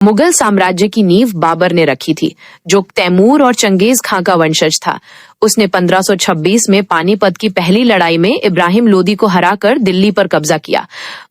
मुगल साम्राज्य की नींव बाबर ने रखी थी, जो तैमूर और चंगेज खां का वंशज था। उसने 1526 में पानीपत की पहली लड़ाई में इब्राहिम लोदी को हराकर दिल्ली पर कब्जा किया।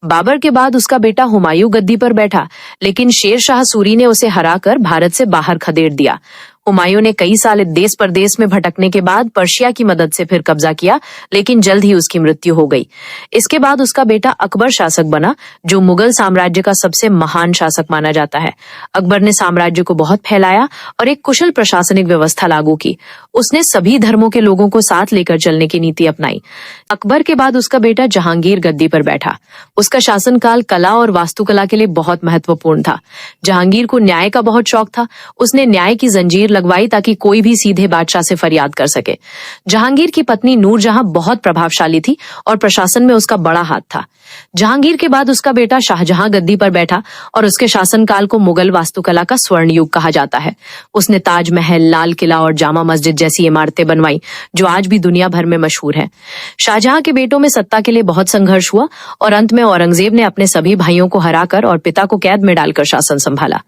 बाबर के बाद उसका बेटा हुमायूं गद्दी पर बैठा, लेकिन शेर शाह सूरी ने उसे हराकर भारत से बाहर खदेड़ दिया। हुमायूं ने कई साल देश परदेश में भटकने के बाद पर्शिया की मदद से फिर कब्जा किया, लेकिन जल्द ही उसकी मृत्यु हो गई। इसके बाद उसका बेटा अकबर शासक बना, जो मुगल साम्राज्य का सबसे महान शासक माना जाता है। अकबर ने साम्राज्य को बहुत फैलाया और एक कुशल प्रशासनिक व्यवस्था लागू की। उसने सभी धर्मों के लोगों को साथ लेकर चलने की नीति अपनाई। अकबर के बाद उसका बेटा जहांगीर गद्दी पर बैठा। उसका शासनकाल कला और वास्तुकला के लिए बहुत महत्वपूर्ण था। जहांगीर को न्याय का बहुत शौक था। उसने न्याय की जंजीर लगवाई ताकि कोई भी सीधे बादशाह से फरियाद कर सके। जहांगीर की पत्नी नूरजहां बहुत प्रभावशाली थी और प्रशासन में उसका बड़ा हाथ था। जहांगीर के बाद उसका बेटा शाहजहां गद्दी पर बैठा और उसके शासनकाल को मुगल वास्तुकला का स्वर्ण युग कहा जाता है। उसने ताजमहल, लाल किला और जामा मस्जिद जैसी इमारतें बनवाई, जो आज भी दुनिया भर में मशहूर है। शाहजहां के बेटों में सत्ता के लिए बहुत संघर्ष हुआ और अंत में औरंगजेब ने अपने सभी भाइयों को हराकर और पिता को कैद में डालकर शासन संभाला।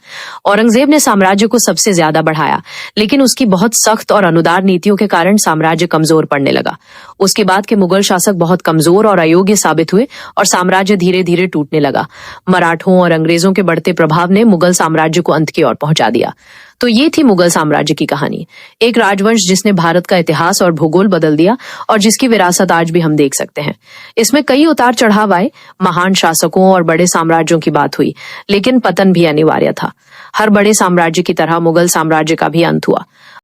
औरंगजेब ने साम्राज्य को सबसे ज्यादा बढ़ाया, लेकिन उसकी बहुत सख्त और अनुदार नीतियों के कारण साम्राज्य कमजोर पड़ने लगा। उसके बाद के मुगल शासक बहुत कमजोर और अयोग्य साबित हुए और साम्राज्य धीरे धीरे टूटने लगा। मराठों और अंग्रेजों के बढ़ते प्रभाव ने मुगल साम्राज्य को अंत की ओर पहुंचा दिया। तो ये थी मुगल साम्राज्य की कहानी, एक राजवंश जिसने भारत का इतिहास और भूगोल बदल दिया और जिसकी विरासत आज भी हम देख सकते हैं। इसमें कई उतार चढ़ाव आए, महान शासकों और बड़े साम्राज्यों की बात हुई, लेकिन पतन भी अनिवार्य था। हर बड़े साम्राज्य की तरह मुगल साम्राज्य का भी अंत हुआ।